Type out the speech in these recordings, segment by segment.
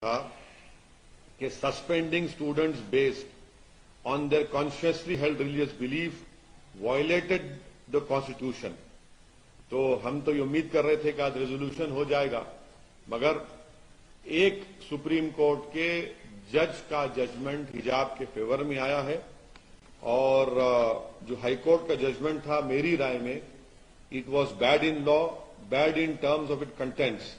تھا کہ suspending students based on their consciously held religious belief violated the constitution. تو ہم تو یہ امید کر رہے تھے کہ آج ریزولوشن ہو جائے گا، مگر ایک سپریم کورٹ کے جج کا ججمنٹ حجاب کے فیور میں آیا ہے، اور جو ہائی کورٹ کا ججمنٹ تھا میری رائے میں it was bad in law, bad in terms of it contents,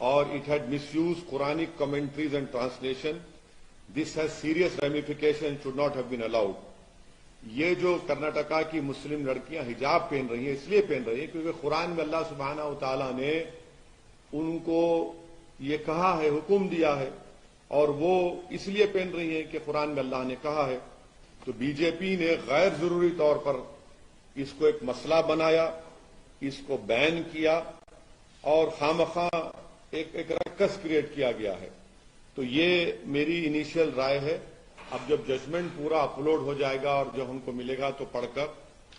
اور it had misuse Quranic commentaries and translation. This has serious ramification, should not have been allowed. یہ جو کرناٹکا کی مسلم لڑکیاں حجاب پہن رہی ہیں اس لیے پہن رہی ہیں کیونکہ قرآن میں اللہ سبحانہ و تعالیٰ نے ان کو یہ کہا ہے، حکم دیا ہے، اور وہ اس لیے پہن رہی ہیں کہ قرآن میں اللہ نے کہا ہے. تو بی جے پی نے غیر ضروری طور پر اس کو ایک مسئلہ بنایا، اس کو بین کیا، اور خواہ ایک رکس کریٹ کیا گیا ہے. تو یہ میری انیشیل رائے ہے. اب جب ججمنٹ پورا اپلوڈ ہو جائے گا اور جب ہم کو ملے گا تو پڑھ کر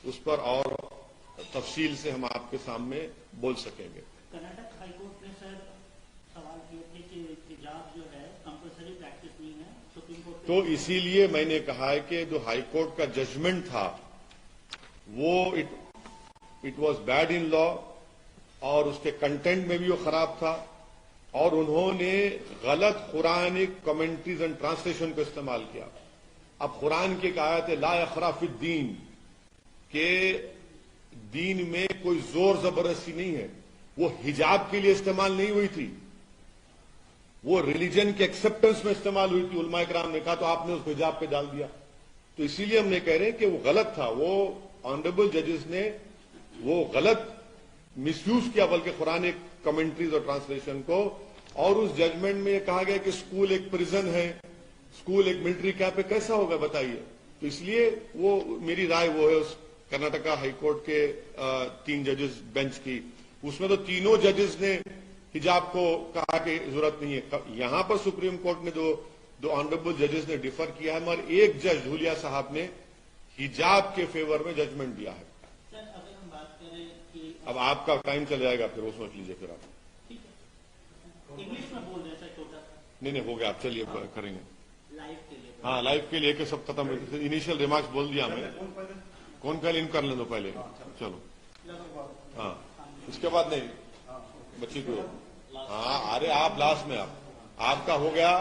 اس پر اور تفصیل سے ہم آپ کے سامنے بول سکیں گے. کرناٹک ہائی کورٹ نے سر سوال کیا تھے کہ حجاب جو ہے کمپلسری پریکٹس نہیں ہے، سپریم کورٹ تو اسی لیے میں نے کہا ہے کہ جو ہائی کورٹ کا ججمنٹ تھا وہ اٹ واز بیڈ ان لا، اور اس کے کنٹینٹ میں بھی وہ خراب تھا، اور انہوں نے غلط قرآنک کمنٹریز اینڈ ٹرانسلیشن کو استعمال کیا. اب قرآن کی ایک آیت ہے لا اکراہ فی الدین، کہ دین میں کوئی زور زبردستی نہیں ہے. وہ حجاب کے لیے استعمال نہیں ہوئی تھی، وہ ریلیجن کے ایکسپٹنس میں استعمال ہوئی تھی. علماء کرام نے کہا تو آپ نے اس کو حجاب پہ ڈال دیا. تو اسی لیے ہم نے کہہ رہے ہیں کہ وہ غلط تھا. وہ آنریبل ججز نے وہ غلط مس یوز کیا بلکہ قرآن کمنٹریز اور ٹرانسلیشن کو. اور اس ججمنٹ میں یہ کہا گیا کہ اسکول ایک پرزن ہے، اسکول ایک ملٹری کیمپ ہے، کیسا ہوگا بتائیے. تو اس لیے وہ میری رائے وہ ہے اس کرناٹکا ہائی کورٹ کے 3 ججز بینچ کی، اس میں تو تینوں ججز نے حجاب کو کہا کہ ضرورت نہیں ہے. یہاں پر سپریم کورٹ نے دو آنریبل ججز نے ڈیفر کیا ہے، مگر ایک جج دھولیا صاحب نے حجاب کے فیور میں ججمنٹ دیا ہے. سر اگر ہم بات کریں کہ اب آپ کا ٹائم چل جائے گا، پھر وہ سوچ لیجیے. پھر آپ انگلش میں بول رہے ہیں سر چھوٹا سا نہیں ہو گیا، آپ چلیے کریں گے. لائف کے لیے. ہاں لائف کے لیے کہ سب ختم. انیشیل ریمارکس بول دیا ہمیں. کون پہلے ان کر لیں دو پہلے. چلو ہاں اس کے بعد نہیں بچی کو. ہاں ارے آپ لاسٹ میں آپ کا ہو گیا.